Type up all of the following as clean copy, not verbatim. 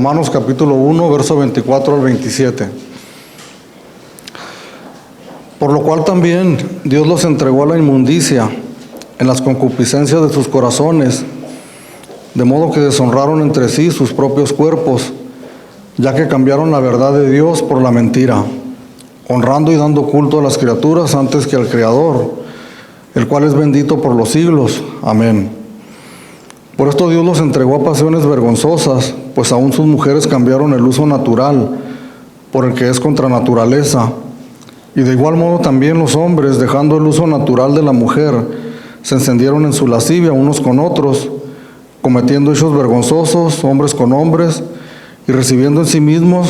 Romanos capítulo 1, verso 24 al 27. Por lo cual también Dios los entregó a la inmundicia en las concupiscencias de sus corazones, de modo que deshonraron entre sí sus propios cuerpos, ya que cambiaron la verdad de Dios por la mentira, honrando y dando culto a las criaturas antes que al Creador, el cual es bendito por los siglos. Amén. Por esto Dios los entregó a pasiones vergonzosas, pues aún sus mujeres cambiaron el uso natural por el que es contra naturaleza. Y de igual modo también los hombres, dejando el uso natural de la mujer, se encendieron en su lascivia unos con otros, cometiendo hechos vergonzosos, hombres con hombres, y recibiendo en sí mismos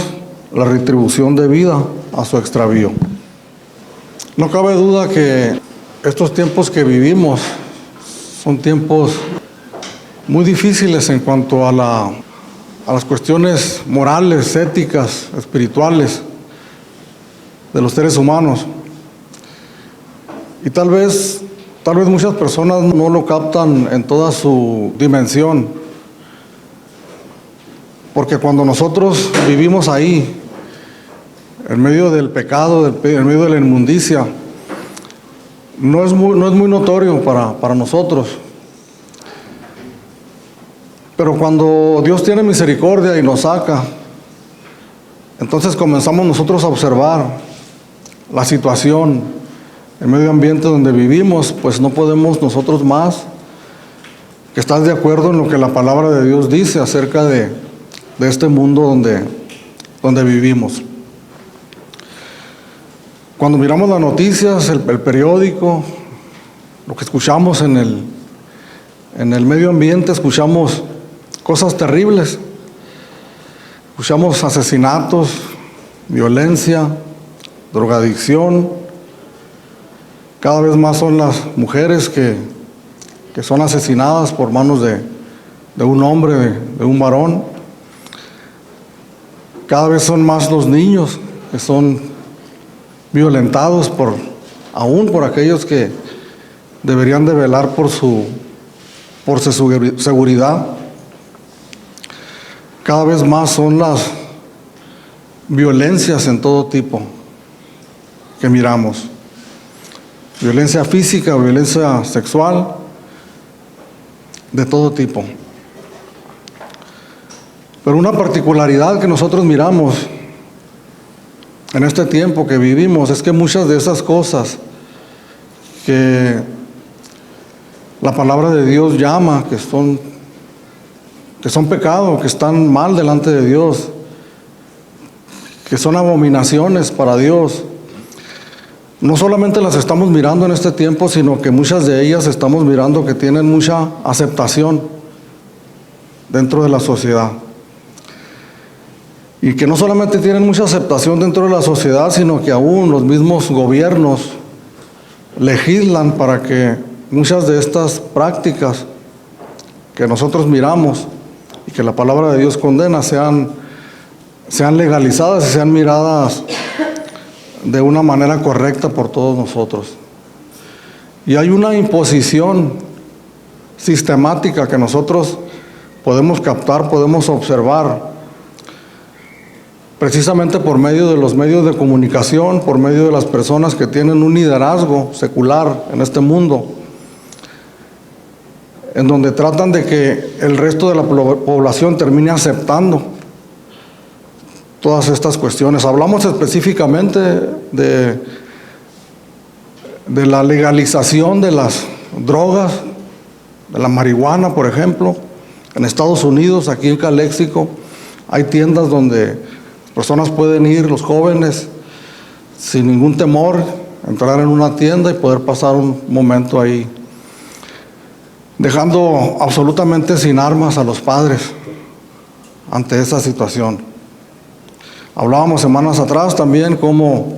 la retribución debida a su extravío. No cabe duda que estos tiempos que vivimos son tiempos muy difíciles en cuanto a las cuestiones morales, éticas, espirituales de los seres humanos. Y tal vez muchas personas no lo captan en toda su dimensión, porque cuando nosotros vivimos ahí, en medio del pecado, en medio de la inmundicia, no es muy notorio para nosotros. Pero cuando Dios tiene misericordia y nos saca, entonces comenzamos nosotros a observar la situación, el medio ambiente donde vivimos, pues no podemos nosotros más que estar de acuerdo en lo que la palabra de Dios dice acerca de este mundo donde vivimos. Cuando miramos las noticias, el periódico, lo que escuchamos en el medio ambiente, escuchamos cosas terribles. Escuchamos asesinatos, violencia, drogadicción. Cada vez más son las mujeres que son asesinadas por manos de un hombre, de un varón. Cada vez son más los niños que son violentados aún por aquellos que deberían de velar por su seguridad. Cada vez más son las violencias en todo tipo que miramos. Violencia física, violencia sexual, de todo tipo. Pero una particularidad que nosotros miramos en este tiempo que vivimos es que muchas de esas cosas que la palabra de Dios llama, que son pecado, que están mal delante de Dios, que son abominaciones para Dios, no solamente las estamos mirando en este tiempo, sino que muchas de ellas estamos mirando que tienen mucha aceptación dentro de la sociedad. Y que no solamente tienen mucha aceptación dentro de la sociedad, sino que aún los mismos gobiernos legislan para que muchas de estas prácticas que nosotros miramos y que la palabra de Dios condena sean legalizadas y sean miradas de una manera correcta por todos nosotros. Y hay una imposición sistemática que nosotros podemos captar, podemos observar, precisamente por medio de los medios de comunicación, por medio de las personas que tienen un liderazgo secular en este mundo, en donde tratan de que el resto de la población termine aceptando todas estas cuestiones. Hablamos específicamente de la legalización de las drogas, de la marihuana, por ejemplo. En Estados Unidos, aquí en Caléxico, hay tiendas donde personas pueden ir, los jóvenes, sin ningún temor, entrar en una tienda y poder pasar un momento ahí, dejando absolutamente sin armas a los padres ante esa situación. Hablábamos semanas atrás también cómo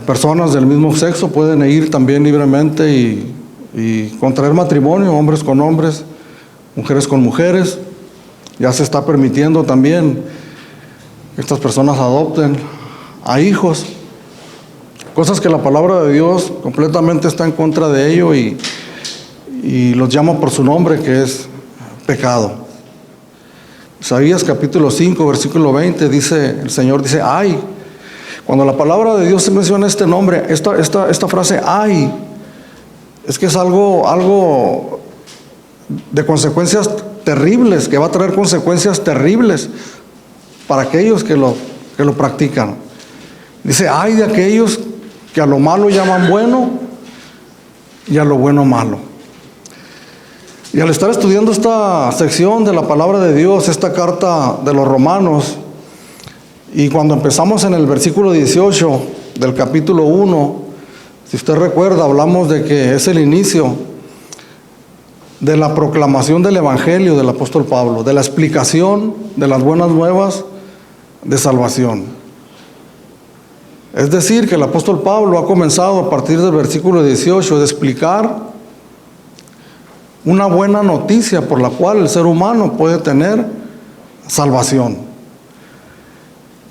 personas del mismo sexo pueden ir también libremente y contraer matrimonio, hombres con hombres, mujeres con mujeres. Ya se está permitiendo también que estas personas adopten a hijos, cosas que la palabra de Dios completamente está en contra de ello y los llama por su nombre, que es pecado. Isaías capítulo 5, versículo 20, el Señor dice, ay. Cuando la palabra de Dios menciona este nombre, esta frase, ay, es que es algo de consecuencias terribles, que va a traer consecuencias terribles para aquellos que lo practican. Dice, ay de aquellos que a lo malo llaman bueno y a lo bueno malo. Y al estar estudiando esta sección de la palabra de Dios, esta carta de los Romanos, y cuando empezamos en el versículo 18 del capítulo 1, si usted recuerda, hablamos de que es el inicio de la proclamación del Evangelio del apóstol Pablo, de la explicación de las buenas nuevas de salvación. Es decir, que el apóstol Pablo ha comenzado a partir del versículo 18 de explicar una buena noticia por la cual el ser humano puede tener salvación,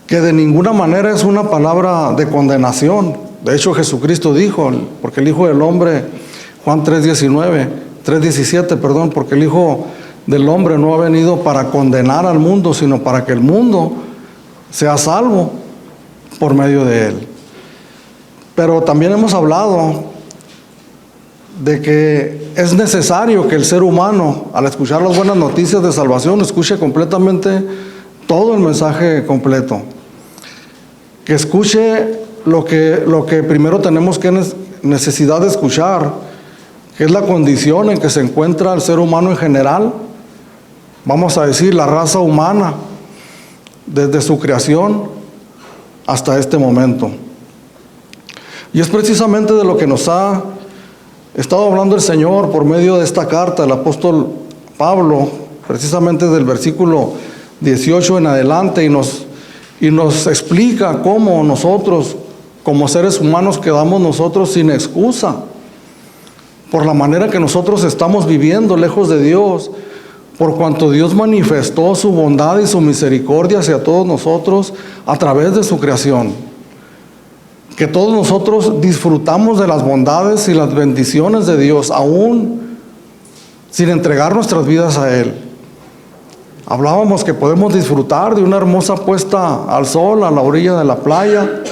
que de ninguna manera es una palabra de condenación. De hecho, Jesucristo dijo, porque el Hijo del Hombre, Juan 3:17, porque el Hijo del Hombre no ha venido para condenar al mundo, sino para que el mundo sea salvo por medio de él. Pero también hemos hablado de que es necesario que el ser humano, al escuchar las buenas noticias de salvación, escuche completamente todo el mensaje completo. Que escuche lo que primero tenemos que necesidad de escuchar, que es la condición en que se encuentra el ser humano en general, vamos a decir la raza humana, desde su creación hasta este momento. Y es precisamente de lo que nos ha estado hablando el Señor por medio de esta carta, el apóstol Pablo, precisamente del versículo 18 en adelante, y nos explica cómo nosotros, como seres humanos, quedamos nosotros sin excusa por la manera que nosotros estamos viviendo lejos de Dios, por cuanto Dios manifestó su bondad y su misericordia hacia todos nosotros a través de su creación. Que todos nosotros disfrutamos de las bondades y las bendiciones de Dios, aún sin entregar nuestras vidas a Él. Hablábamos que podemos disfrutar de una hermosa puesta al sol a la orilla de la playa,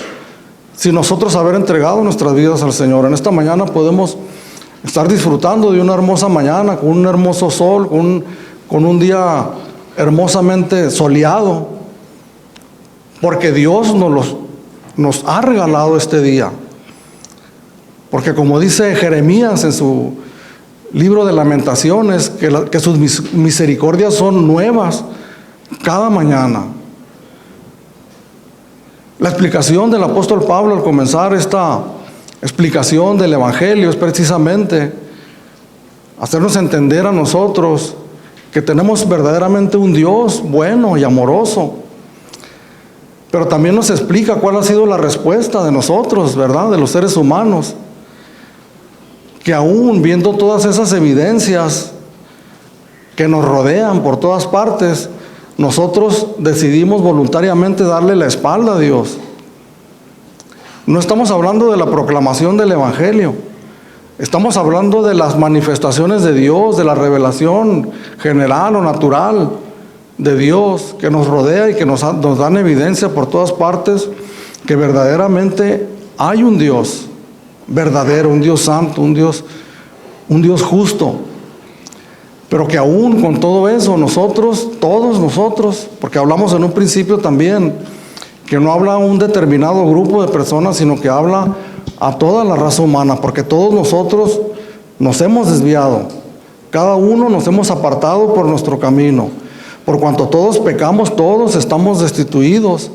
sin nosotros haber entregado nuestras vidas al Señor. En esta mañana podemos estar disfrutando de una hermosa mañana, con un hermoso sol, con un día hermosamente soleado, porque Dios nos ha regalado este día. Porque como dice Jeremías en su libro de Lamentaciones, que sus misericordias son nuevas cada mañana. La explicación del apóstol Pablo al comenzar esta explicación del Evangelio es precisamente hacernos entender a nosotros que tenemos verdaderamente un Dios bueno y amoroso. Pero también nos explica cuál ha sido la respuesta de nosotros, ¿verdad?, de los seres humanos, que aún viendo todas esas evidencias que nos rodean por todas partes, nosotros decidimos voluntariamente darle la espalda a Dios. No estamos hablando de la proclamación del Evangelio, estamos hablando de las manifestaciones de Dios, de la revelación general o natural de Dios que nos rodea y que nos dan evidencia por todas partes que verdaderamente hay un Dios verdadero, un Dios santo, un Dios justo. Pero que aún con todo eso nosotros, todos nosotros, porque hablamos en un principio también que no habla a un determinado grupo de personas, sino que habla a toda la raza humana, porque todos nosotros nos hemos desviado, cada uno nos hemos apartado por nuestro camino. Por cuanto todos pecamos, todos estamos destituidos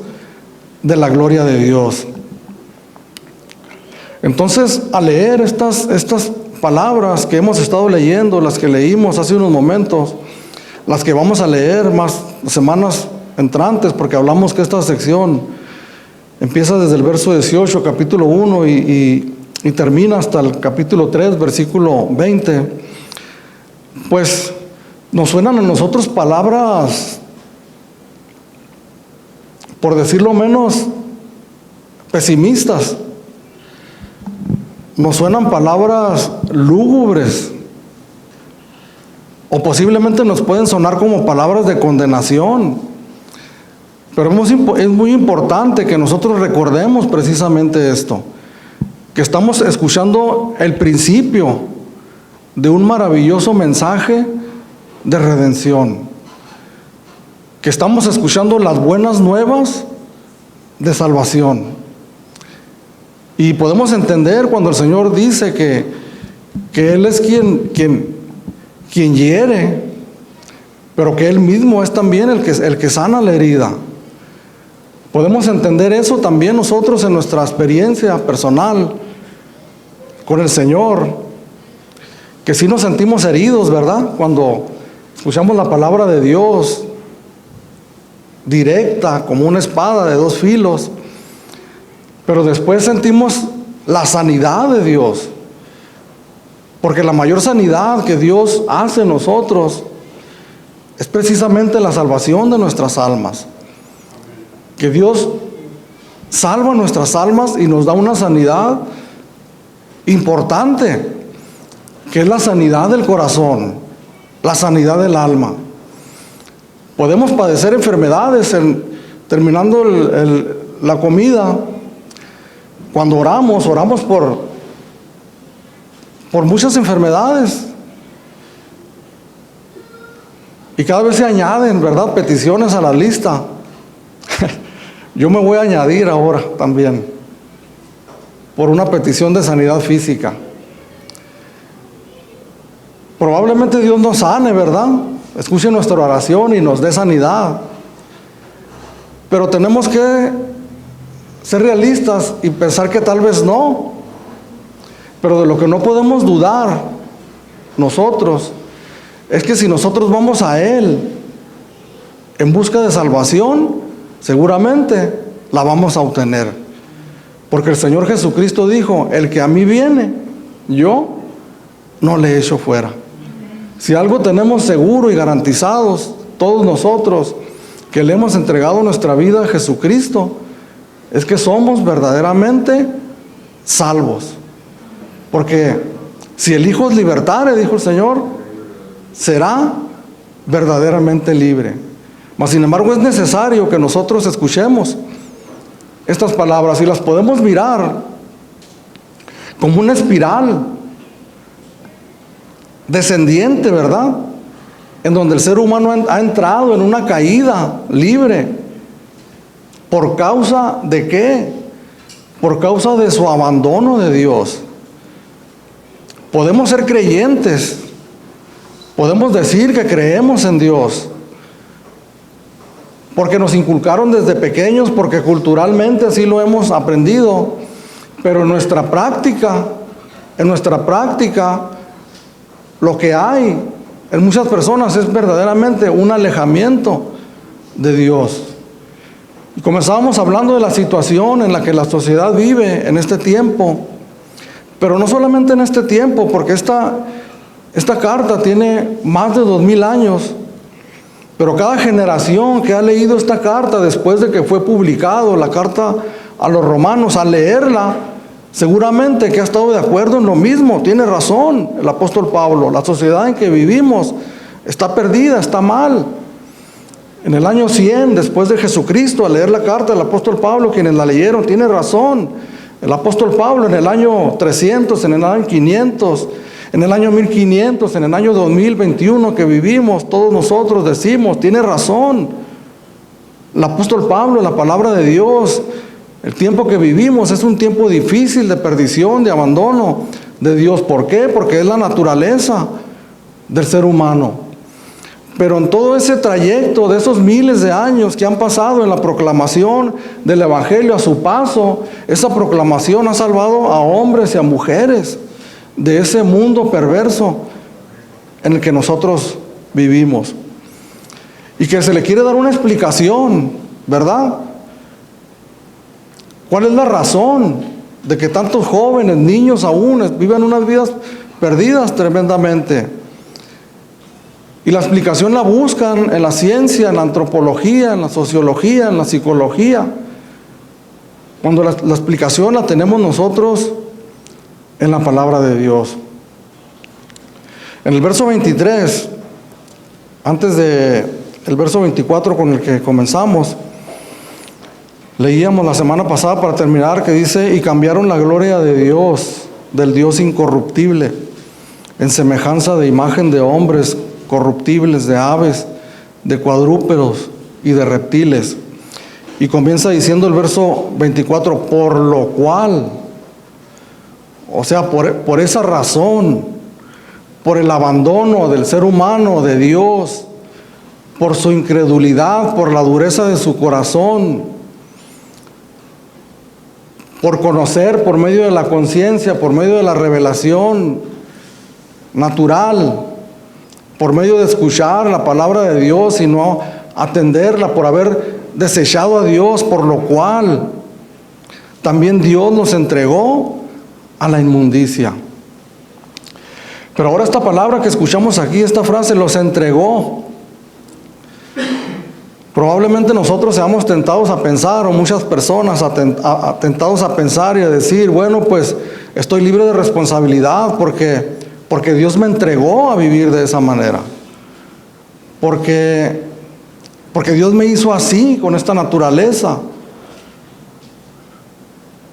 de la gloria de Dios. Entonces, al leer estas palabras que hemos estado leyendo, las que leímos hace unos momentos, las que vamos a leer más semanas entrantes, porque hablamos que esta sección empieza desde el verso 18, capítulo 1, y termina hasta el capítulo 3, versículo 20, pues nos suenan a nosotros palabras, por decirlo menos, pesimistas. Nos suenan palabras lúgubres o posiblemente nos pueden sonar como palabras de condenación. Pero es muy importante que nosotros recordemos precisamente esto, que estamos escuchando el principio de un maravilloso mensaje de redención, que estamos escuchando las buenas nuevas de salvación. Y podemos entender cuando el Señor dice que Él es quien hiere, pero que Él mismo es también el que sana la herida. Podemos entender eso también nosotros en nuestra experiencia personal con el Señor, que sí nos sentimos heridos, ¿verdad? Cuando escuchamos la palabra de Dios directa, como una espada de dos filos, pero después sentimos la sanidad de Dios, porque la mayor sanidad que Dios hace en nosotros es precisamente la salvación de nuestras almas. Que Dios salva nuestras almas y nos da una sanidad importante, que es la sanidad del corazón, la sanidad del alma. Podemos padecer enfermedades terminando la comida. Cuando oramos por muchas enfermedades. Y cada vez se añaden, ¿verdad?, peticiones a la lista. Yo me voy a añadir ahora también por una petición de sanidad física. Probablemente Dios nos sane, ¿verdad? Escuche nuestra oración y nos dé sanidad. Pero tenemos que ser realistas y pensar que tal vez no. Pero de lo que no podemos dudar nosotros es que si nosotros vamos a Él en busca de salvación, seguramente la vamos a obtener. Porque el Señor Jesucristo dijo: el que a mí viene, yo no le echo fuera. Si algo tenemos seguro y garantizados todos nosotros que le hemos entregado nuestra vida a Jesucristo, es que somos verdaderamente salvos. Porque si el Hijo os libertare, dijo el Señor, será verdaderamente libre. Mas sin embargo es necesario que nosotros escuchemos estas palabras y las podemos mirar como una espiral descendiente, ¿verdad? En donde el ser humano ha entrado en una caída libre. ¿Por causa de qué? Por causa de su abandono de Dios. Podemos ser creyentes, podemos decir que creemos en Dios, porque nos inculcaron desde pequeños, porque culturalmente así lo hemos aprendido, pero en nuestra práctica, lo que hay en muchas personas es verdaderamente un alejamiento de Dios. Y comenzábamos hablando de la situación en la que la sociedad vive en este tiempo, pero no solamente en este tiempo, porque esta carta tiene más de 2000 años. Pero cada generación que ha leído esta carta después de que fue publicado la carta a los romanos, al leerla, seguramente que ha estado de acuerdo en lo mismo. Tiene razón el apóstol Pablo. La sociedad en que vivimos está perdida, está mal. En el año 100 después de Jesucristo, al leer la carta del apóstol Pablo, quienes la leyeron, tiene razón el apóstol Pablo. En el año 300, en el año 500, en el año 1500, en el año 2021 que vivimos, todos nosotros decimos, tiene razón el apóstol Pablo, la palabra de Dios. El tiempo que vivimos es un tiempo difícil de perdición, de abandono de Dios. ¿Por qué? Porque es la naturaleza del ser humano. Pero en todo ese trayecto de esos miles de años que han pasado en la proclamación del Evangelio a su paso, esa proclamación ha salvado a hombres y a mujeres de ese mundo perverso en el que nosotros vivimos. Y que se le quiere dar una explicación, ¿verdad? ¿Cuál es la razón de que tantos jóvenes, niños aún, vivan unas vidas perdidas tremendamente? Y la explicación la buscan en la ciencia, en la antropología, en la sociología, en la psicología. Cuando la explicación la tenemos nosotros en la palabra de Dios. En el verso 23 Antes de el verso 24 con el que comenzamos, leíamos la semana pasada para terminar que dice, y cambiaron la gloria de Dios, del Dios incorruptible, en semejanza de imagen de hombres corruptibles, de aves, de cuadrúpedos y de reptiles. Y comienza diciendo el verso 24, por lo cual, o sea, por esa razón, por el abandono del ser humano de Dios, por su incredulidad, por la dureza de su corazón, por conocer por medio de la conciencia, por medio de la revelación natural, por medio de escuchar la palabra de Dios y no atenderla, por haber desechado a Dios, por lo cual también Dios nos entregó a la inmundicia. Pero ahora esta palabra que escuchamos aquí, esta frase, los entregó. Probablemente nosotros seamos tentados a pensar, o muchas personas tentados a pensar y a decir, bueno, pues estoy libre de responsabilidad porque Dios me entregó a vivir de esa manera. Porque Dios me hizo así, con esta naturaleza.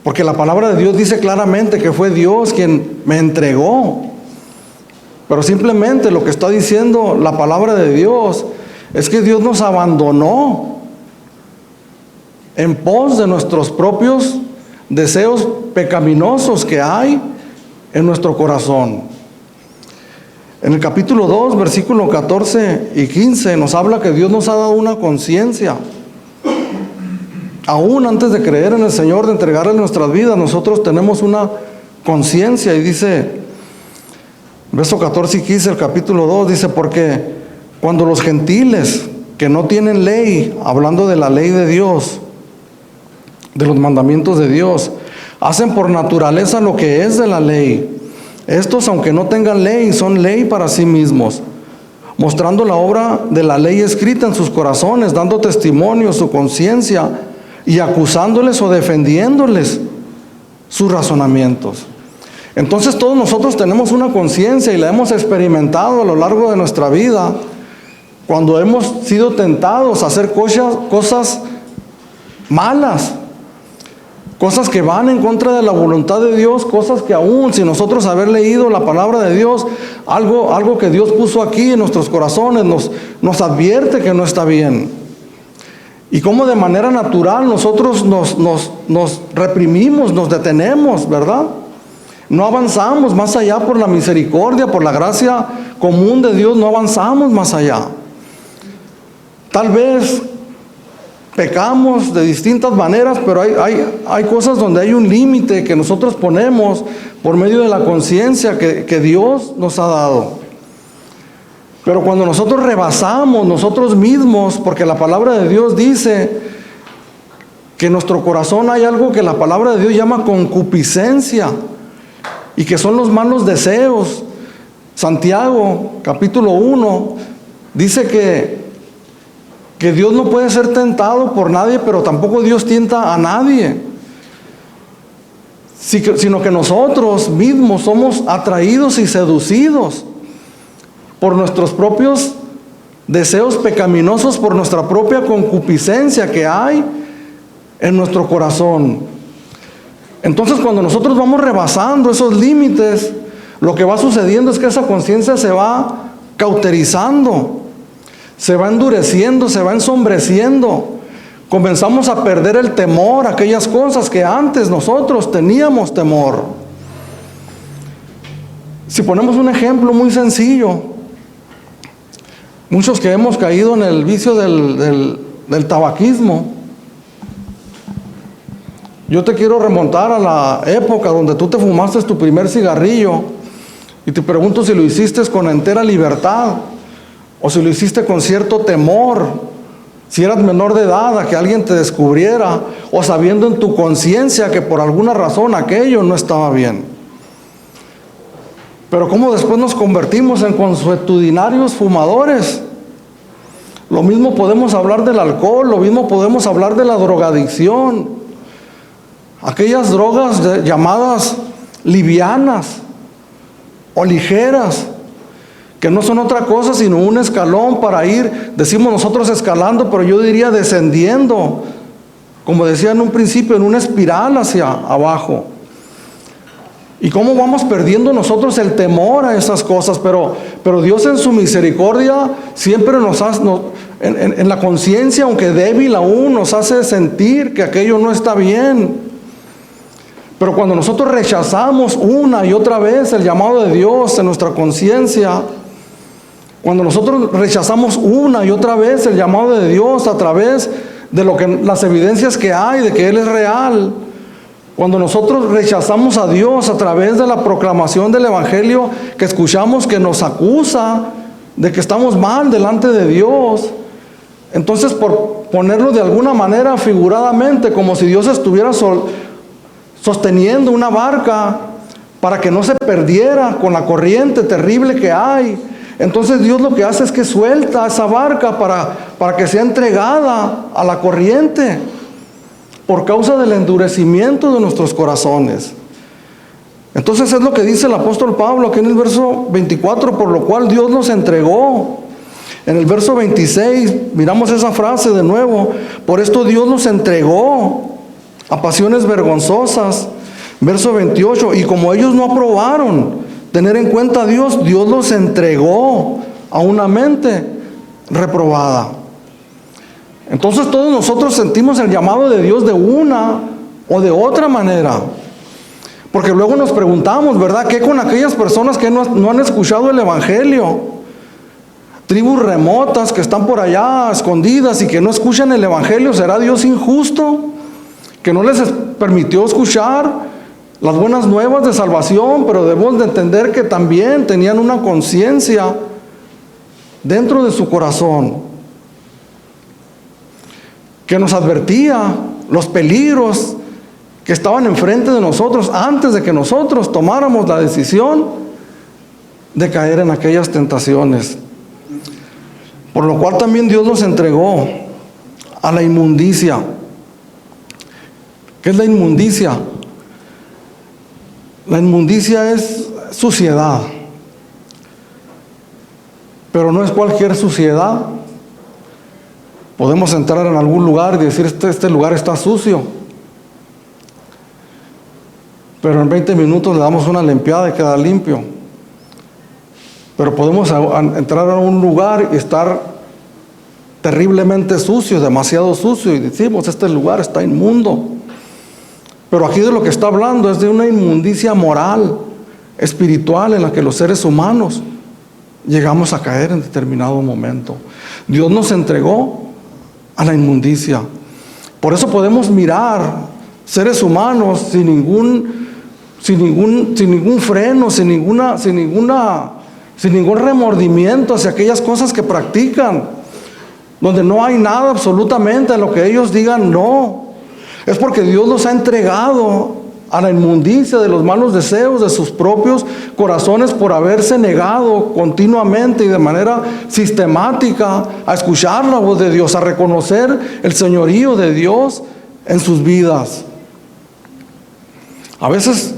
Porque la palabra de Dios dice claramente que fue Dios quien me entregó. Pero simplemente lo que está diciendo la palabra de Dios es que Dios nos abandonó en pos de nuestros propios deseos pecaminosos que hay en nuestro corazón. En el capítulo 2, versículo 14 y 15 nos habla que Dios nos ha dado una conciencia. Aún antes de creer en el Señor, de entregarle nuestras vidas, nosotros tenemos una conciencia. Y dice, verso 14 y 15, el capítulo 2, dice, porque cuando los gentiles que no tienen ley, hablando de la ley de Dios, de los mandamientos de Dios, hacen por naturaleza lo que es de la ley, estos, aunque no tengan ley, son ley para sí mismos, mostrando la obra de la ley escrita en sus corazones, dando testimonio su conciencia y acusándoles o defendiéndoles sus razonamientos. Entonces todos nosotros tenemos una conciencia y la hemos experimentado a lo largo de nuestra vida cuando hemos sido tentados a hacer cosas malas, cosas que van en contra de la voluntad de Dios, cosas que aún sin nosotros haber leído la palabra de Dios, algo que Dios puso aquí en nuestros corazones nos advierte que no está bien. Y cómo de manera natural nosotros nos reprimimos, nos detenemos, ¿verdad? No avanzamos más allá por la misericordia, por la gracia común de Dios, no avanzamos más allá. Tal vez pecamos de distintas maneras, pero hay cosas donde hay un límite que nosotros ponemos por medio de la conciencia que Dios nos ha dado. Pero cuando nosotros rebasamos nosotros mismos, porque la palabra de Dios dice que en nuestro corazón hay algo que la palabra de Dios llama concupiscencia, y que son los malos deseos. Santiago, capítulo 1, dice que Dios no puede ser tentado por nadie, pero tampoco Dios tienta a nadie, sino que nosotros mismos somos atraídos y seducidos por nuestros propios deseos pecaminosos, por nuestra propia concupiscencia que hay en nuestro corazón. Entonces, cuando nosotros vamos rebasando esos límites, lo que va sucediendo es que esa conciencia se va cauterizando, se va endureciendo, se va ensombreciendo. Comenzamos a perder el temor a aquellas cosas que antes nosotros teníamos temor. Si ponemos un ejemplo muy sencillo, muchos que hemos caído en el vicio del tabaquismo, yo te quiero remontar a la época donde tú te fumaste tu primer cigarrillo y te pregunto si lo hiciste con entera libertad o si lo hiciste con cierto temor, si eras menor de edad, a que alguien te descubriera, o sabiendo en tu conciencia que por alguna razón aquello no estaba bien. Pero cómo después nos convertimos en consuetudinarios fumadores. Lo mismo podemos hablar del alcohol, lo mismo podemos hablar de la drogadicción. Aquellas drogas llamadas livianas o ligeras, que no son otra cosa sino un escalón para ir, decimos nosotros escalando, pero yo diría descendiendo, como decía en un principio, en una espiral hacia abajo. Y cómo vamos perdiendo nosotros el temor a esas cosas, pero Dios en su misericordia siempre nos hace, en la conciencia, aunque débil aún, nos hace sentir que aquello no está bien. Pero cuando nosotros rechazamos una y otra vez el llamado de Dios en nuestra conciencia, cuando nosotros rechazamos una y otra vez el llamado de Dios a través de las evidencias que hay de que Él es real, cuando nosotros rechazamos a Dios a través de la proclamación del Evangelio que escuchamos que nos acusa de que estamos mal delante de Dios, entonces, por ponerlo de alguna manera figuradamente, como si Dios estuviera sosteniendo una barca para que no se perdiera con la corriente terrible que hay, entonces Dios lo que hace es que suelta esa barca para que sea entregada a la corriente por causa del endurecimiento de nuestros corazones. Entonces es lo que dice el apóstol Pablo aquí en el verso 24, por lo cual Dios nos entregó. En el verso 26 miramos esa frase de nuevo: por esto Dios nos entregó a pasiones vergonzosas. Verso 28, y como ellos no aprobaron tener en cuenta a Dios, Dios los entregó a una mente reprobada. Entonces todos nosotros sentimos el llamado de Dios de una o de otra manera, porque luego nos preguntamos, ¿verdad?, ¿qué con aquellas personas que no han escuchado el Evangelio? Tribus remotas que están por allá escondidas y que no escuchan el Evangelio. ¿Será Dios injusto que no les permitió escuchar las buenas nuevas de salvación? Pero debemos de entender que también tenían una conciencia dentro de su corazón que nos advertía los peligros que estaban enfrente de nosotros antes de que nosotros tomáramos la decisión de caer en aquellas tentaciones. Por lo cual también Dios nos entregó a la inmundicia. ¿Qué es la inmundicia? La inmundicia es suciedad, pero no es cualquier suciedad. Podemos entrar en algún lugar y decir, este lugar está sucio, pero en 20 minutos le damos una limpiada y queda limpio. Pero podemos entrar a un lugar y estar terriblemente sucio, demasiado sucio, y decimos, este lugar está inmundo. Pero aquí de lo que está hablando es de una inmundicia moral, espiritual, en la que los seres humanos llegamos a caer en determinado momento. Dios nos entregó a la inmundicia. Por eso podemos mirar seres humanos sin ningún freno, sin ningún remordimiento hacia aquellas cosas que practican, donde no hay nada absolutamente a lo que ellos digan no. Es porque Dios los ha entregado a la inmundicia de los malos deseos de sus propios corazones por haberse negado continuamente y de manera sistemática a escuchar la voz de Dios, a reconocer el señorío de Dios en sus vidas. A veces,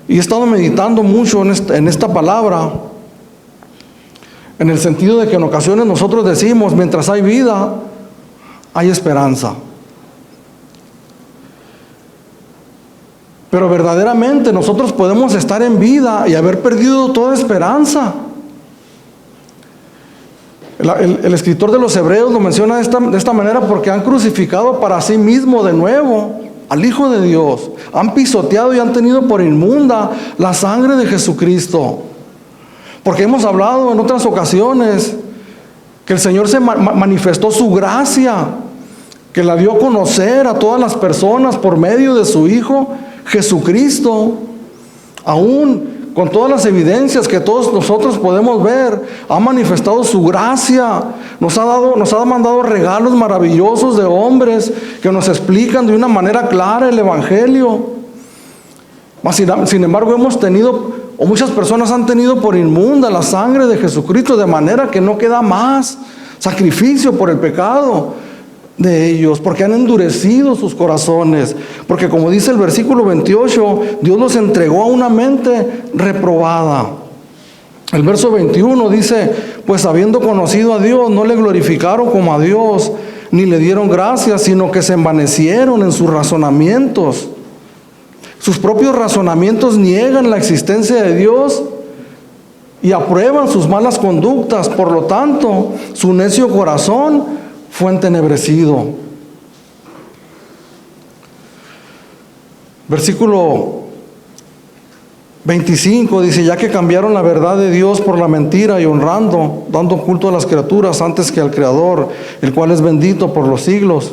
y he estado meditando mucho en esta palabra, en el sentido de que en ocasiones nosotros decimos, mientras hay vida, hay esperanza. Pero verdaderamente nosotros podemos estar en vida y haber perdido toda esperanza. El escritor de los Hebreos lo menciona de esta manera: porque han crucificado para sí mismo de nuevo al Hijo de Dios. Han pisoteado y han tenido por inmunda la sangre de Jesucristo. Porque hemos hablado en otras ocasiones que el Señor se manifestó su gracia, que la dio a conocer a todas las personas por medio de su Hijo Jesucristo. Aún con todas las evidencias que todos nosotros podemos ver, ha manifestado su gracia, nos ha mandado regalos maravillosos de hombres que nos explican de una manera clara el Evangelio. Mas, sin embargo, muchas personas han tenido por inmunda la sangre de Jesucristo, de manera que no queda más sacrificio por el pecado de ellos, porque han endurecido sus corazones. Porque como dice el versículo 28, Dios los entregó a una mente reprobada. El verso 21 dice, pues habiendo conocido a Dios, no le glorificaron como a Dios, ni le dieron gracias, sino que se envanecieron en sus razonamientos. Sus propios razonamientos niegan la existencia de Dios y aprueban sus malas conductas. Por lo tanto, su necio corazón fue entenebrecido. Versículo 25 dice, ya que cambiaron la verdad de Dios por la mentira y dando culto a las criaturas antes que al Creador, el cual es bendito por los siglos.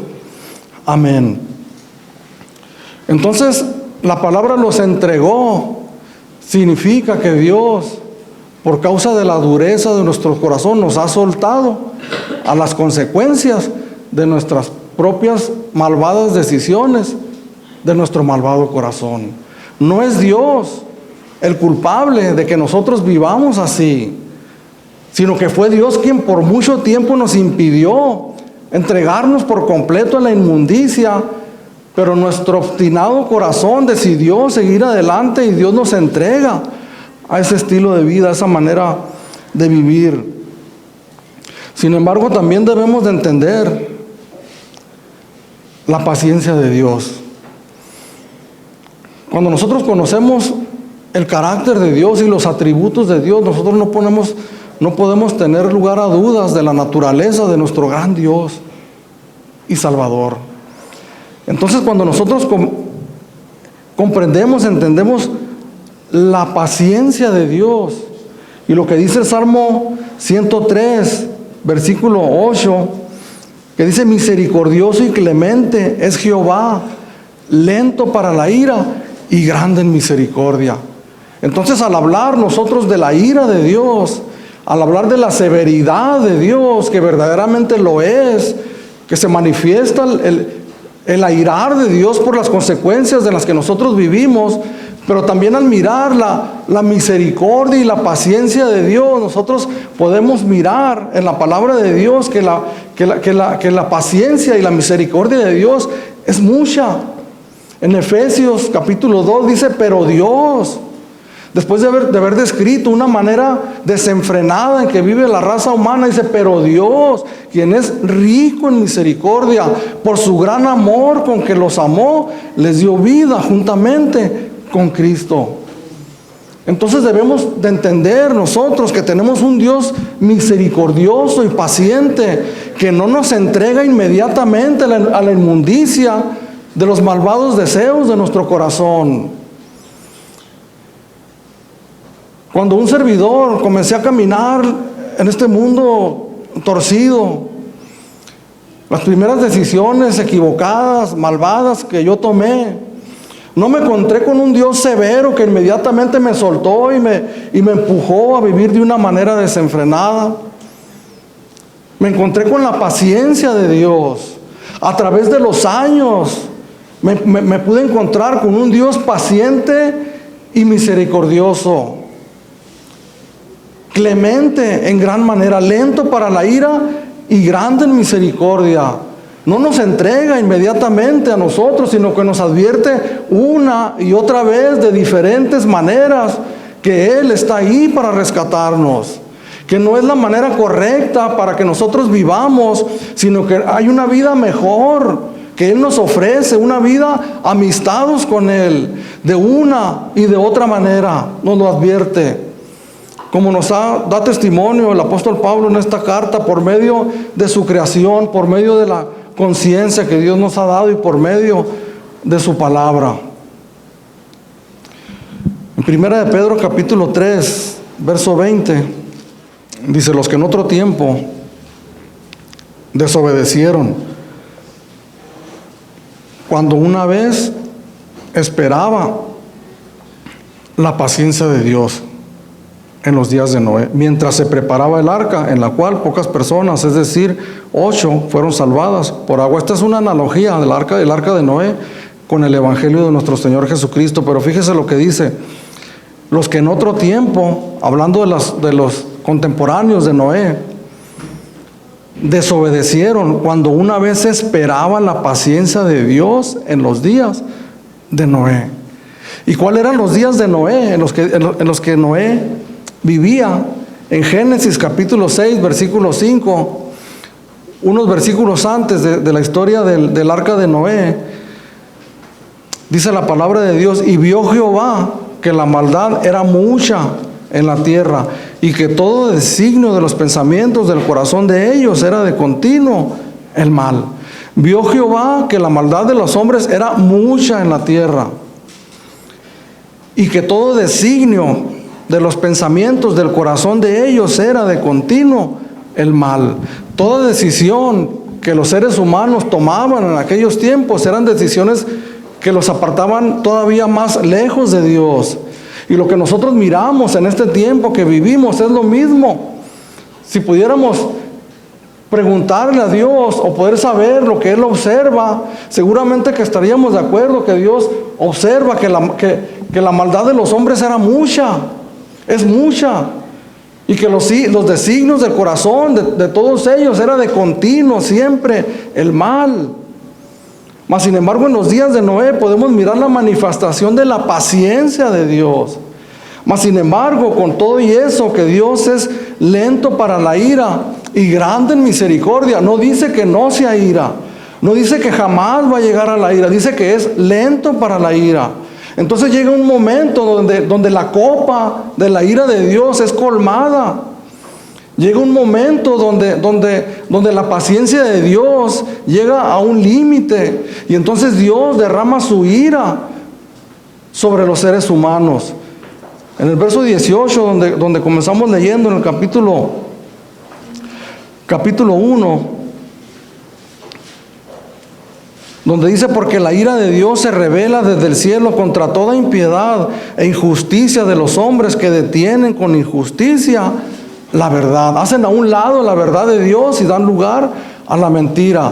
Amén. Entonces, la palabra los entregó. Significa que Dios, por causa de la dureza de nuestro corazón, nos ha soltado a las consecuencias de nuestras propias malvadas decisiones, de nuestro malvado corazón. No es Dios el culpable de que nosotros vivamos así, sino que fue Dios quien por mucho tiempo nos impidió entregarnos por completo a la inmundicia, pero nuestro obstinado corazón decidió seguir adelante y Dios nos entrega a ese estilo de vida, a esa manera de vivir. Sin embargo, también debemos de entender la paciencia de Dios. Cuando nosotros conocemos el carácter de Dios y los atributos de Dios, nosotros no podemos tener lugar a dudas de la naturaleza de nuestro gran Dios y Salvador. Entonces, cuando nosotros comprendemos, entendemos la paciencia de Dios y lo que dice el Salmo 103, versículo 8, que dice, misericordioso y clemente es Jehová, lento para la ira y grande en misericordia. Entonces, al hablar nosotros de la ira de Dios, al hablar de la severidad de Dios, que verdaderamente lo es, que se manifiesta el airar de Dios por las consecuencias de las que nosotros vivimos, pero también al mirar la misericordia y la paciencia de Dios, nosotros podemos mirar en la palabra de Dios que la paciencia y la misericordia de Dios es mucha. En Efesios capítulo 2 dice, pero Dios, después de haber descrito una manera desenfrenada en que vive la raza humana, dice, pero Dios, quien es rico en misericordia, por su gran amor con que los amó, les dio vida juntamente con Cristo. Entonces debemos de entender nosotros que tenemos un Dios misericordioso y paciente, que no nos entrega inmediatamente a la inmundicia de los malvados deseos de nuestro corazón. Cuando un servidor comencé a caminar en este mundo torcido, las primeras decisiones equivocadas, malvadas que yo tomé, no me encontré con un Dios severo que inmediatamente me soltó y me empujó a vivir de una manera desenfrenada. Me encontré con la paciencia de Dios. A través de los años me pude encontrar con un Dios paciente y misericordioso, clemente en gran manera, lento para la ira y grande en misericordia. No nos entrega inmediatamente a nosotros, sino que nos advierte una y otra vez de diferentes maneras que Él está ahí para rescatarnos, que no es la manera correcta para que nosotros vivamos, sino que hay una vida mejor que Él nos ofrece, una vida amistados con Él, de una y de otra manera, nos lo advierte. Como nos da testimonio el apóstol Pablo en esta carta, por medio de su creación, por medio de la conciencia que Dios nos ha dado y por medio de su palabra. En 1 de Pedro capítulo 3, verso 20, dice, los que en otro tiempo desobedecieron, cuando una vez esperaba la paciencia de Dios en los días de Noé, mientras se preparaba el arca, en la cual pocas personas, es decir, 8, fueron salvadas por agua. Esta es una analogía del arca de Noé con el evangelio de nuestro Señor Jesucristo. Pero fíjese lo que dice: los que en otro tiempo, hablando de los contemporáneos de Noé, desobedecieron cuando una vez esperaban la paciencia de Dios en los días de Noé. ¿Y cuáles eran los días de Noé en los que Noé vivía. En Génesis capítulo 6, versículo 5, unos versículos antes de la historia del arca de Noé, dice la palabra de Dios: y vio Jehová que la maldad era mucha en la tierra, y que todo designio de los pensamientos del corazón de ellos era de continuo el mal. Vio Jehová que la maldad de los hombres era mucha en la tierra, y que todo designio de los pensamientos del corazón de ellos era de continuo el mal. Toda decisión que los seres humanos tomaban en aquellos tiempos eran decisiones que los apartaban todavía más lejos de Dios. Y lo que nosotros miramos en este tiempo que vivimos es lo mismo. Si pudiéramos preguntarle a Dios o poder saber lo que Él observa, seguramente que estaríamos de acuerdo que Dios observa que la maldad de los hombres era mucha, es mucha, y que los designios del corazón de todos ellos era de continuo siempre el mal. Mas sin embargo, en los días de Noé podemos mirar la manifestación de la paciencia de Dios. Mas sin embargo, con todo y eso, que Dios es lento para la ira y grande en misericordia. No dice que no sea ira, no dice que jamás va a llegar a la ira, dice que es lento para la ira. Entonces llega un momento donde la copa de la ira de Dios es colmada. Llega un momento donde la paciencia de Dios llega a un límite, y entonces Dios derrama su ira sobre los seres humanos. En el verso 18, donde comenzamos leyendo en el capítulo 1, donde dice: porque la ira de Dios se revela desde el cielo contra toda impiedad e injusticia de los hombres que detienen con injusticia la verdad. Hacen a un lado la verdad de Dios y dan lugar a la mentira.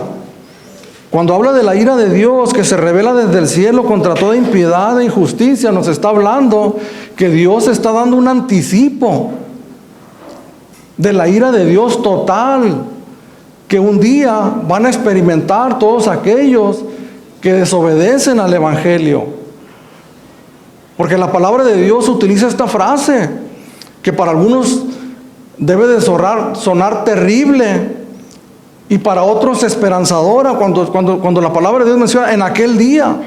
Cuando habla de la ira de Dios que se revela desde el cielo contra toda impiedad e injusticia, nos está hablando que Dios está dando un anticipo de la ira de Dios total, que un día van a experimentar todos aquellos que desobedecen al Evangelio. Porque la palabra de Dios utiliza esta frase, que para algunos debe de sonar terrible, y para otros esperanzadora, cuando la palabra de Dios menciona en aquel día.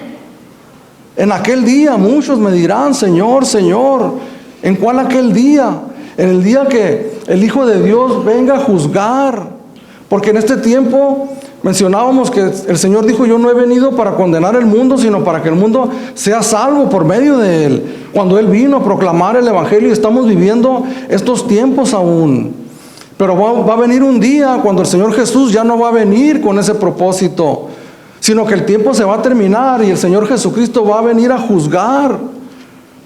En aquel día muchos me dirán: Señor, Señor. ¿En cuál aquel día? En el día que el Hijo de Dios venga a juzgar. Porque en este tiempo mencionábamos que el Señor dijo: yo no he venido para condenar el mundo, sino para que el mundo sea salvo por medio de Él. Cuando Él vino a proclamar el Evangelio, y estamos viviendo estos tiempos aún. Pero va a venir un día cuando el Señor Jesús ya no va a venir con ese propósito, sino que el tiempo se va a terminar y el Señor Jesucristo va a venir a juzgar,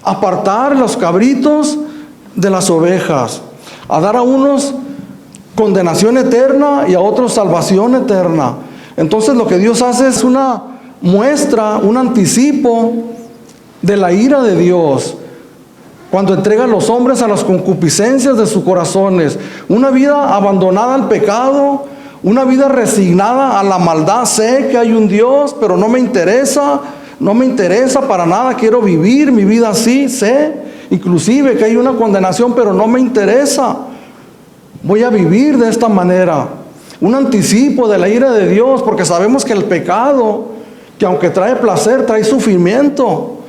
a apartar los cabritos de las ovejas, a dar a unos condenación eterna y a otros salvación eterna. Entonces lo que Dios hace es una muestra, un anticipo de la ira de Dios, cuando entrega a los hombres a las concupiscencias de sus corazones, una vida abandonada al pecado, una vida resignada a la maldad. Sé que hay un Dios, pero no me interesa para nada, quiero vivir mi vida así. Sé inclusive que hay una condenación, pero no me interesa, voy a vivir de esta manera. Un anticipo de la ira de Dios, porque sabemos que el pecado, que aunque trae placer, trae sufrimiento,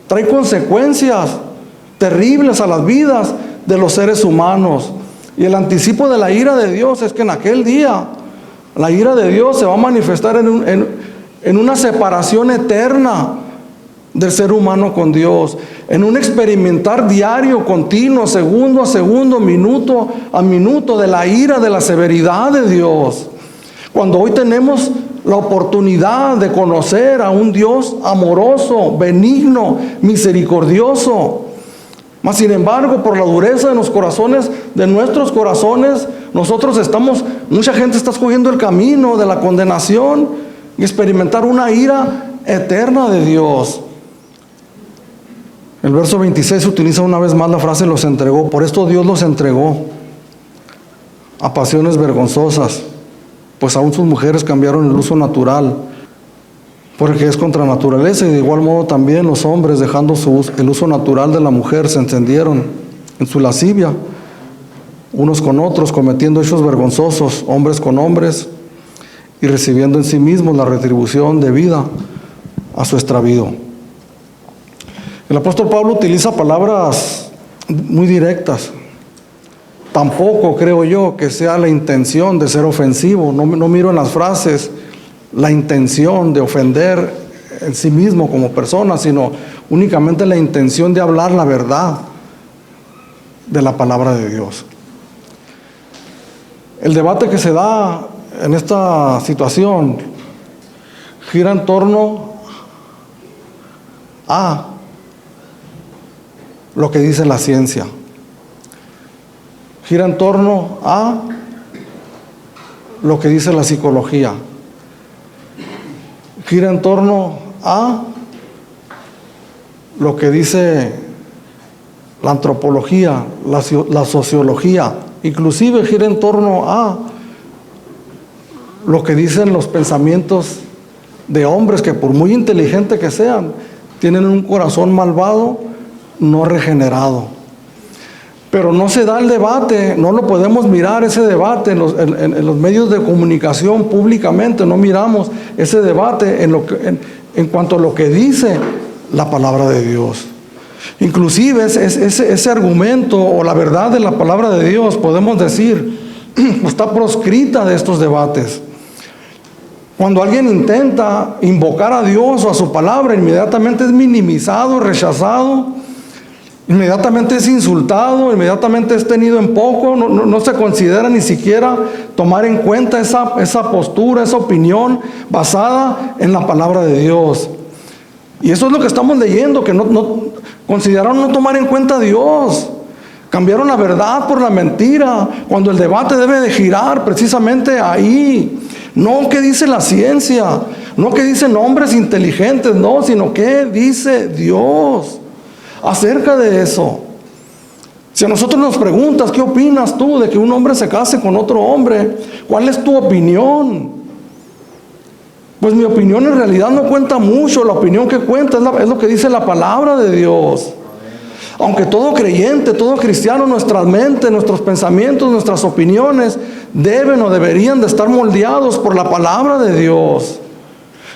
trae consecuencias terribles a las vidas de los seres humanos. Y el anticipo de la ira de Dios es que en aquel día la ira de Dios se va a manifestar en una separación eterna del ser humano con Dios, en un experimentar diario, continuo, segundo a segundo, minuto a minuto, de la ira, de la severidad de Dios. Cuando hoy tenemos la oportunidad de conocer a un Dios amoroso, benigno, misericordioso. Mas sin embargo, por la dureza de los corazones, de nuestros corazones, mucha gente está escogiendo el camino de la condenación y experimentar una ira eterna de Dios. El verso 26 utiliza una vez más la frase: los entregó. Por esto Dios los entregó a pasiones vergonzosas, pues aún sus mujeres cambiaron el uso natural, porque es contra naturaleza, y de igual modo también los hombres, dejando el uso natural de la mujer, se encendieron en su lascivia, unos con otros, cometiendo hechos vergonzosos, hombres con hombres, y recibiendo en sí mismos la retribución debida a su extravío. El apóstol Pablo utiliza palabras muy directas. Tampoco creo yo que sea la intención de ser ofensivo. No miro en las frases la intención de ofender en sí mismo como persona, sino únicamente la intención de hablar la verdad de la palabra de Dios. El debate que se da en esta situación gira en torno a lo que dice la ciencia. Gira en torno a lo que dice la psicología. Gira en torno a lo que dice la antropología, la sociología. Inclusive gira en torno a lo que dicen los pensamientos de hombres que, por muy inteligentes que sean, tienen un corazón malvado, no regenerado. Pero no se da el debate, no lo podemos mirar ese debate en los medios de comunicación públicamente, no miramos ese debate en cuanto a lo que dice la palabra de Dios. Inclusive ese argumento o la verdad de la palabra de Dios, podemos decir, está proscrita de estos debates. Cuando alguien intenta invocar a Dios o a su palabra, inmediatamente es minimizado, rechazado, inmediatamente es insultado, inmediatamente es tenido en poco, no se considera ni siquiera tomar en cuenta esa postura, esa opinión basada en la palabra de Dios. Y eso es lo que estamos leyendo, que consideraron no tomar en cuenta a Dios. Cambiaron la verdad por la mentira, cuando el debate debe de girar precisamente ahí. No qué dice la ciencia, no qué dicen hombres inteligentes, no, sino qué dice Dios acerca de eso. Si a nosotros nos preguntas, ¿qué opinas tú de que un hombre se case con otro hombre? ¿Cuál es tu opinión? Pues mi opinión en realidad no cuenta mucho. La opinión que cuenta es lo que dice la palabra de Dios. Aunque todo creyente, todo cristiano, nuestras mentes, nuestros pensamientos, nuestras opiniones deben o deberían de estar moldeados por la palabra de Dios.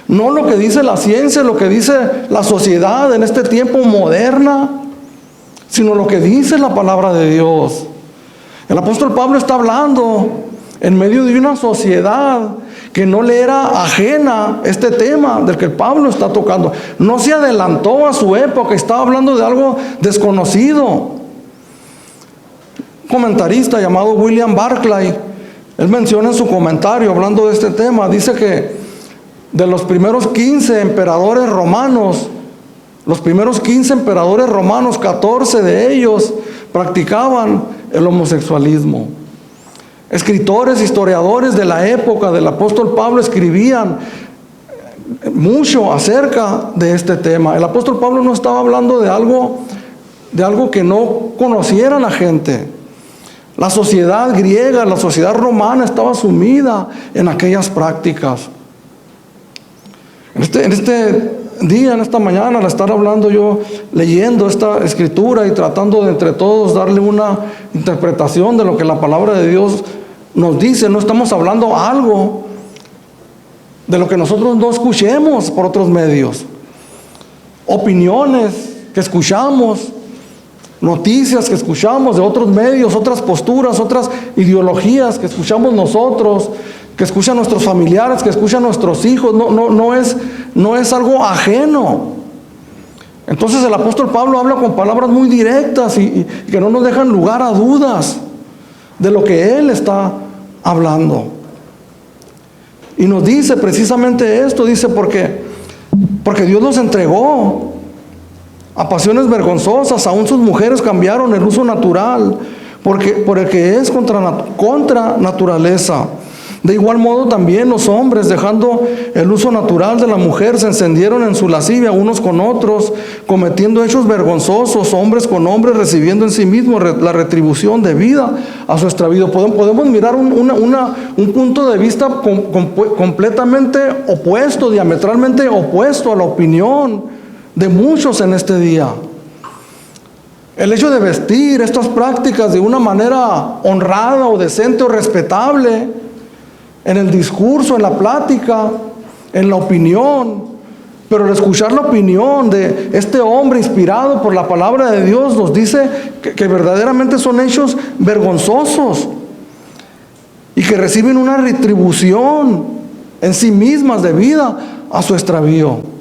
No lo que dice la ciencia, lo que dice la sociedad en este tiempo moderna, sino lo que dice la palabra de Dios. El apóstol Pablo está hablando en medio de una sociedad que no le era ajena este tema del que Pablo está tocando. No se adelantó a su época, estaba hablando de algo desconocido. Un comentarista llamado William Barclay, él menciona en su comentario, hablando de este tema, dice que de los primeros 15 emperadores romanos, 14 de ellos practicaban el homosexualismo. Escritores, historiadores de la época del apóstol Pablo escribían mucho acerca de este tema. El apóstol Pablo no estaba hablando de algo que no conociera la gente. La sociedad griega, la sociedad romana estaba sumida en aquellas prácticas. En este día, en esta mañana, al estar hablando yo, leyendo esta escritura y tratando de entre todos darle una interpretación de lo que la palabra de Dios nos dice, no estamos hablando algo de lo que nosotros no escuchemos por otros medios. Opiniones que escuchamos, noticias que escuchamos de otros medios, otras posturas, otras ideologías que escuchamos nosotros, que escuchan nuestros familiares, que escuchan nuestros hijos, no es algo ajeno. Entonces el apóstol Pablo habla con palabras muy directas y que no nos dejan lugar a dudas de lo que él está hablando. Y nos dice precisamente esto, dice porque Dios los entregó a pasiones vergonzosas, aún sus mujeres cambiaron el uso natural por el que es contra naturaleza. De igual modo también los hombres, dejando el uso natural de la mujer, se encendieron en su lascivia unos con otros, cometiendo hechos vergonzosos, hombres con hombres, recibiendo en sí mismos la retribución debida a su extravío. Podemos mirar un punto de vista completamente opuesto, diametralmente opuesto a la opinión de muchos en este día. El hecho de vestir estas prácticas de una manera honrada o decente o respetable, en el discurso, en la plática, en la opinión, pero al escuchar la opinión de este hombre inspirado por la palabra de Dios, nos dice que verdaderamente son hechos vergonzosos y que reciben una retribución en sí mismas debida a su extravío.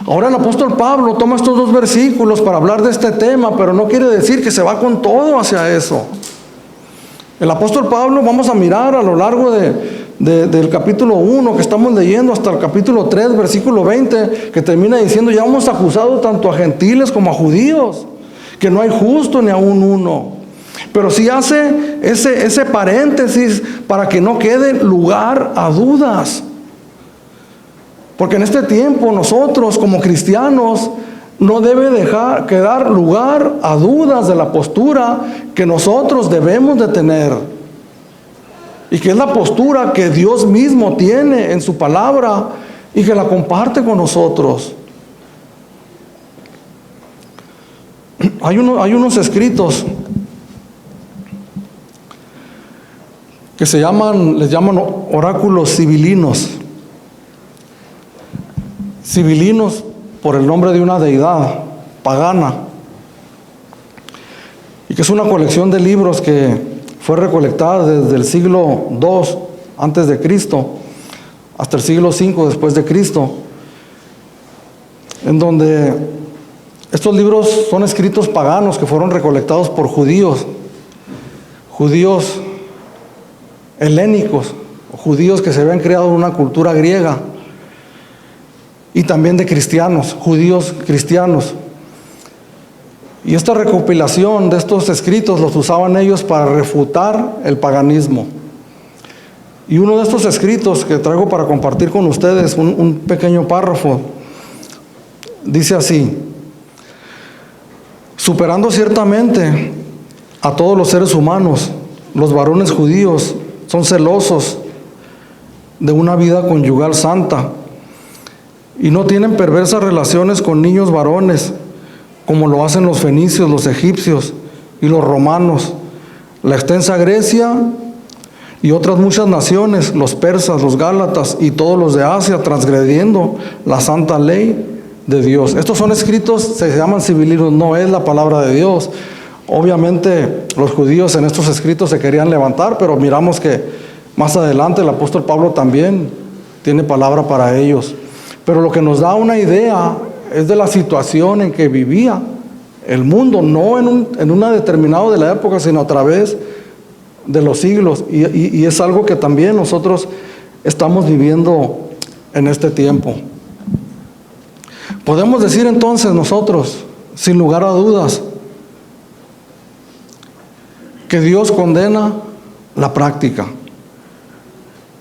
Ahora el apóstol Pablo toma estos dos versículos para hablar de este tema, pero no quiere decir que se va con todo hacia eso. El apóstol Pablo, vamos a mirar a lo largo del capítulo 1 que estamos leyendo hasta el capítulo 3, versículo 20, que termina diciendo: ya hemos acusado tanto a gentiles como a judíos, que no hay justo ni aún uno. Pero sí hace ese paréntesis para que no quede lugar a dudas. Porque en este tiempo nosotros como cristianos no debe quedar lugar a dudas de la postura que nosotros debemos de tener. Y que es la postura que Dios mismo tiene en su palabra y que la comparte con nosotros. Hay unos escritos que les llaman oráculos sibilinos. Sibilinos por el nombre de una deidad pagana, y que es una colección de libros que fue recolectada desde el siglo II antes de Cristo hasta el siglo V después de Cristo, en donde estos libros son escritos paganos que fueron recolectados por judíos helénicos, judíos que se habían creado en una cultura griega, y también de cristianos, judíos cristianos. Y esta recopilación de estos escritos los usaban ellos para refutar el paganismo. Y uno de estos escritos que traigo para compartir con ustedes, un pequeño párrafo, dice así: superando ciertamente a todos los seres humanos, los varones judíos son celosos de una vida conyugal santa, y no tienen perversas relaciones con niños varones, como lo hacen los fenicios, los egipcios y los romanos, la extensa Grecia y otras muchas naciones, los persas, los gálatas y todos los de Asia, transgrediendo la santa ley de Dios. Estos son escritos, se llaman sibilinos, no es la palabra de Dios. Obviamente los judíos en estos escritos se querían levantar, pero miramos que más adelante el apóstol Pablo también tiene palabra para ellos. Pero lo que nos da una idea es de la situación en que vivía el mundo, no en una determinada de la época, sino a través de los siglos. Y es algo que también nosotros estamos viviendo en este tiempo. Podemos decir entonces nosotros, sin lugar a dudas, que Dios condena la práctica.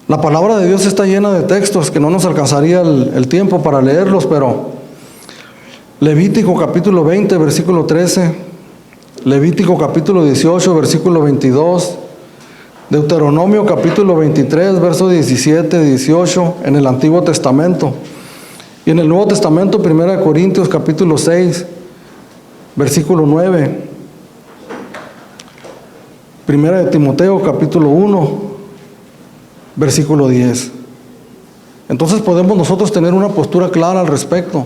La palabra de Dios está llena de textos que no nos alcanzaría el tiempo para leerlos, pero Levítico capítulo 20, versículo 13, Levítico capítulo 18, versículo 22, Deuteronomio capítulo 23, versos 17, 18 en el Antiguo Testamento, y en el Nuevo Testamento 1 Corintios capítulo 6, versículo 9, 1 Timoteo capítulo 1, versículo 10. Entonces podemos nosotros tener una postura clara al respecto.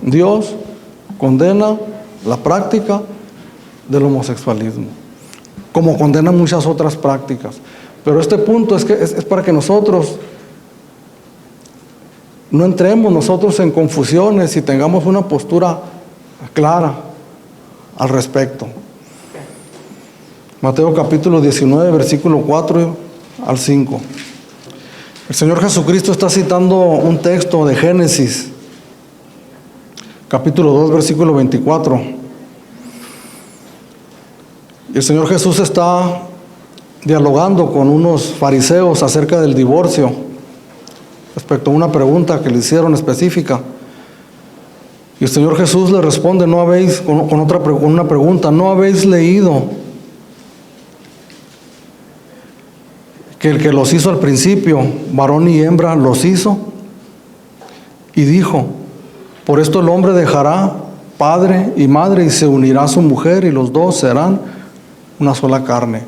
Dios condena la práctica del homosexualismo, como condena muchas otras prácticas. Pero este punto es para que nosotros no entremos nosotros en confusiones y tengamos una postura clara al respecto. Mateo capítulo 19, versículo 4 al 5. El Señor Jesucristo está citando un texto de Génesis, capítulo 2, versículo 24. Y el Señor Jesús está dialogando con unos fariseos acerca del divorcio, respecto a una pregunta que le hicieron específica. Y el Señor Jesús le responde, con una pregunta: ¿no habéis leído que el que los hizo al principio, varón y hembra, los hizo? Y dijo: por esto el hombre dejará padre y madre, y se unirá a su mujer, y los dos serán una sola carne.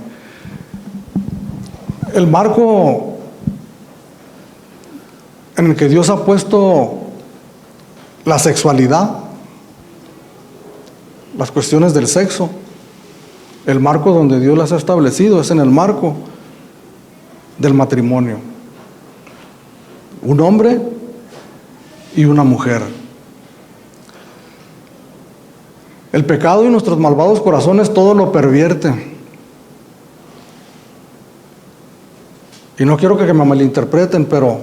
El marco en el que Dios ha puesto la sexualidad, las cuestiones del sexo, el marco donde Dios las ha establecido es en el marco del matrimonio. Un hombre y una mujer. El pecado y nuestros malvados corazones todo lo pervierten. Y no quiero que me malinterpreten, pero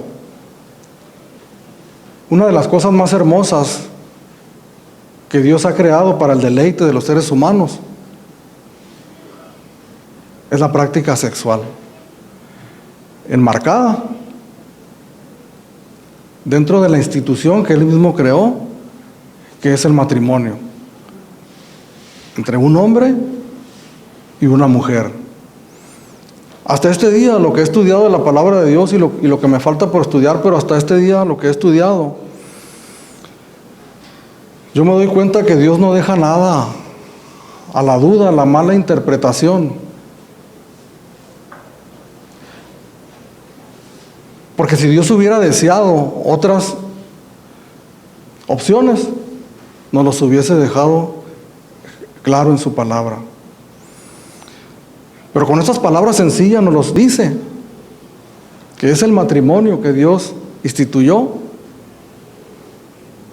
una de las cosas más hermosas que Dios ha creado para el deleite de los seres humanos es la práctica sexual, enmarcada dentro de la institución que Él mismo creó, que es el matrimonio, entre un hombre y una mujer. Hasta este día, lo que he estudiado de la palabra de Dios y lo que me falta por estudiar, pero hasta este día lo que he estudiado, yo me doy cuenta que Dios no deja nada a la duda, a la mala interpretación. Porque si Dios hubiera deseado otras opciones, nos los hubiese dejado claro en su palabra. Pero con estas palabras sencillas nos los dice, que es el matrimonio que Dios instituyó,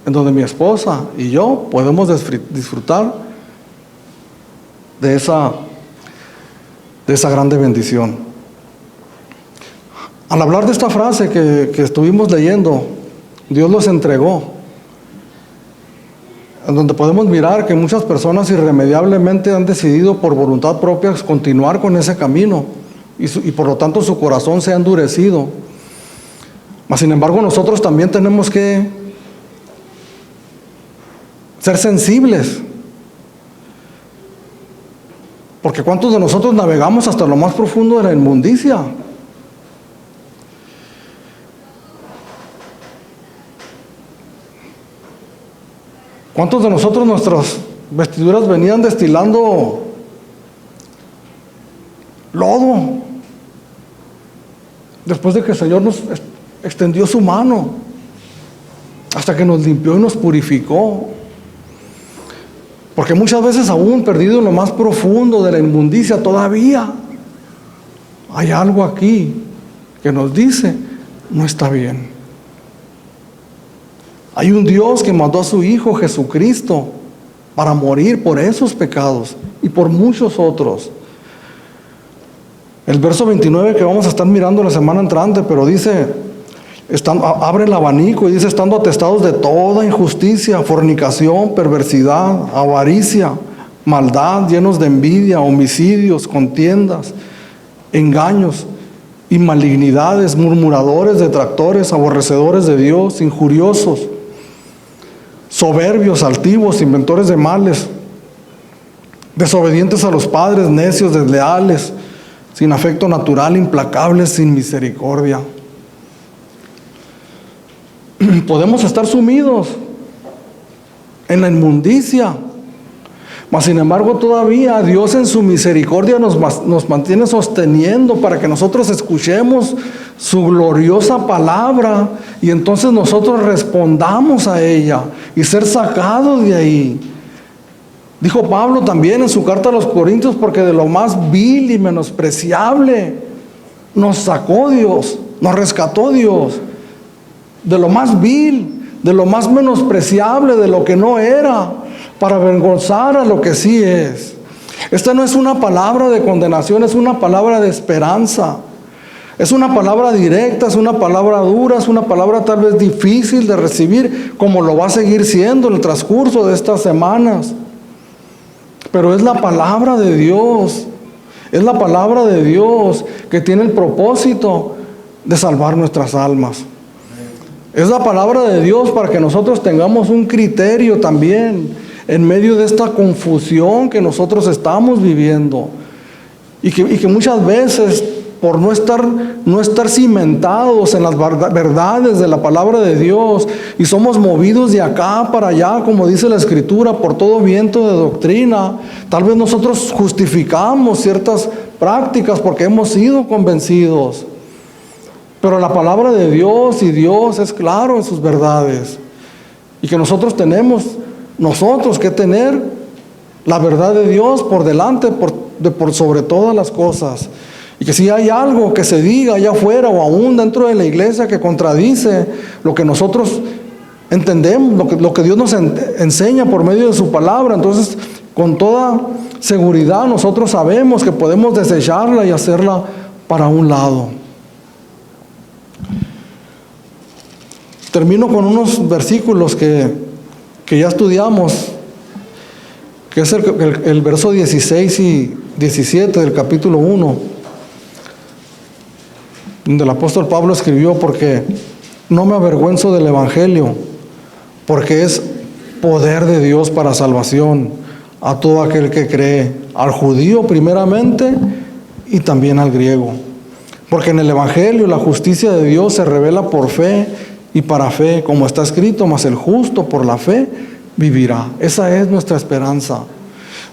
en donde mi esposa y yo podemos disfrutar de esa grande bendición. Al hablar de esta frase que estuvimos leyendo, Dios los entregó, en donde podemos mirar que muchas personas irremediablemente han decidido por voluntad propia continuar con ese camino y por lo tanto su corazón se ha endurecido. Mas sin embargo nosotros también tenemos que ser sensibles, porque ¿cuántos de nosotros navegamos hasta lo más profundo de la inmundicia? ¿Cuántos de nosotros nuestras vestiduras venían destilando lodo después de que el Señor nos extendió su mano hasta que nos limpió y nos purificó? Porque muchas veces aún perdido en lo más profundo de la inmundicia todavía hay algo aquí que nos dice no está bien. Hay un Dios que mandó a su Hijo Jesucristo para morir por esos pecados y por muchos otros. El verso 29 que vamos a estar mirando la semana entrante, pero dice, abre el abanico y dice, estando atestados de toda injusticia, fornicación, perversidad, avaricia, maldad, llenos de envidia, homicidios, contiendas, engaños y malignidades, murmuradores, detractores, aborrecedores de Dios, injuriosos, soberbios, altivos, inventores de males, desobedientes a los padres, necios, desleales, sin afecto natural, implacables, sin misericordia. Podemos estar sumidos en la inmundicia, mas sin embargo todavía Dios en su misericordia nos mantiene sosteniendo para que nosotros escuchemos su gloriosa palabra y entonces nosotros respondamos a ella y ser sacados de ahí. Dijo Pablo también en su carta a los Corintios, porque de lo más vil y menospreciable nos sacó Dios, nos rescató Dios, de lo más vil, de lo más menospreciable, de lo que no era, para avergonzar a lo que sí es. Esta no es una palabra de condenación, es una palabra de esperanza. Es una palabra directa, es una palabra dura, es una palabra tal vez difícil de recibir, como lo va a seguir siendo en el transcurso de estas semanas. Pero es la palabra de Dios, es la palabra de Dios que tiene el propósito de salvar nuestras almas. Es la palabra de Dios para que nosotros tengamos un criterio también en medio de esta confusión que nosotros estamos viviendo y que muchas veces por no estar cimentados en las verdades de la palabra de Dios, y somos movidos de acá para allá, como dice la Escritura, por todo viento de doctrina. Tal vez nosotros justificamos ciertas prácticas porque hemos sido convencidos, pero la palabra de Dios y Dios es claro en sus verdades, y que nosotros tenemos que tener la verdad de Dios por delante, por sobre todas las cosas. Y que si hay algo que se diga allá afuera o aún dentro de la iglesia que contradice lo que nosotros entendemos, lo que Dios nos enseña por medio de su palabra, entonces con toda seguridad nosotros sabemos que podemos desecharla y hacerla para un lado. Termino con unos versículos que ya estudiamos, que es el verso 16 y 17 del capítulo 1, donde el apóstol Pablo escribió: porque no me avergüenzo del evangelio, porque es poder de Dios para salvación a todo aquel que cree, al judío primeramente y también al griego. Porque en el evangelio la justicia de Dios se revela por fe y para fe, como está escrito: mas el justo por la fe vivirá. Esa es nuestra esperanza.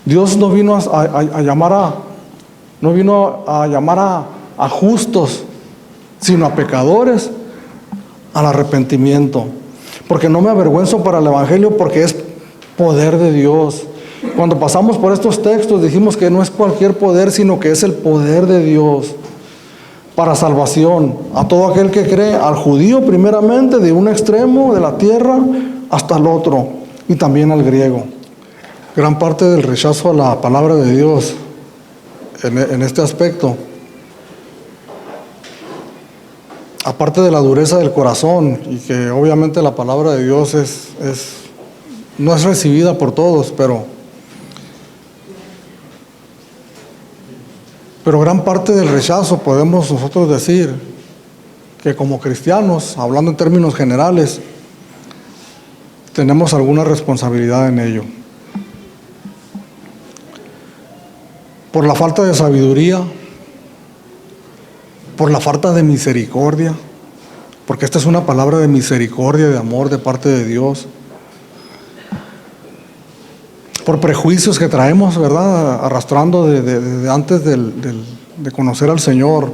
Dios no vino a llamar a justos, sino a pecadores al arrepentimiento. Porque no me avergüenzo para el evangelio, porque es poder de Dios. Cuando pasamos por estos textos dijimos que no es cualquier poder, sino que es el poder de Dios para salvación a todo aquel que cree, al judío primeramente, de un extremo de la tierra hasta el otro, y también al griego. Gran parte del rechazo a la palabra de Dios en este aspecto, aparte de la dureza del corazón, y que obviamente la palabra de Dios no es recibida por todos, pero gran parte del rechazo podemos nosotros decir que como cristianos, hablando en términos generales, tenemos alguna responsabilidad en ello. Por la falta de sabiduría, por la falta de misericordia, porque esta es una palabra de misericordia, de amor de parte de Dios, por prejuicios que traemos, ¿verdad?, arrastrando desde antes de conocer al Señor.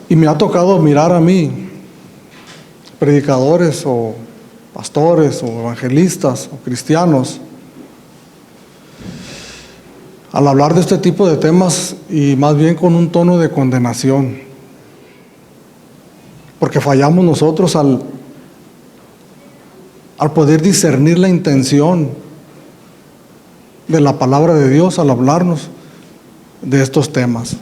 Y me ha tocado mirar a mí, predicadores o pastores o evangelistas o cristianos, al hablar de este tipo de temas, y más bien con un tono de condenación, porque fallamos nosotros al poder discernir la intención de la palabra de Dios al hablarnos de estos temas.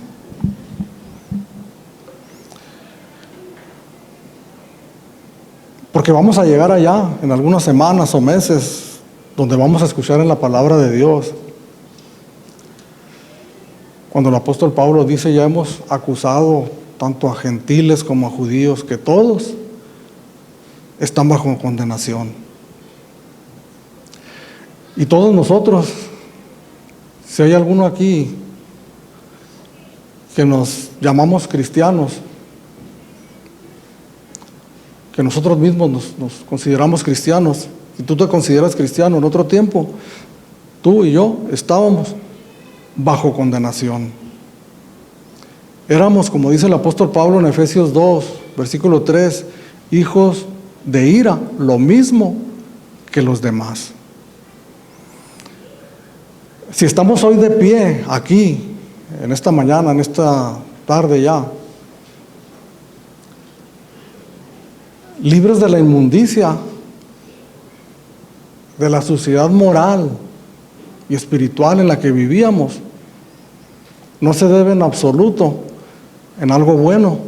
Porque vamos a llegar allá en algunas semanas o meses donde vamos a escuchar en la palabra de Dios, cuando el apóstol Pablo dice: ya hemos acusado tanto a gentiles como a judíos, que todos están bajo condenación. Y todos nosotros, si hay alguno aquí que nos llamamos cristianos, que nosotros mismos nos consideramos cristianos, si tú te consideras cristiano, en otro tiempo, tú y yo estábamos bajo condenación. Éramos, como dice el apóstol Pablo en Efesios 2, versículo 3, hijos de ira, lo mismo que los demás. Si estamos hoy de pie aquí, en esta mañana, en esta tarde ya, libres de la inmundicia, de la suciedad moral y espiritual en la que vivíamos, no se debe en absoluto en algo bueno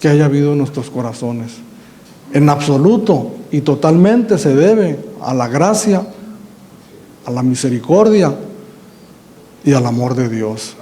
que haya habido en nuestros corazones. En absoluto y totalmente se debe a la gracia, a la misericordia y al amor de Dios.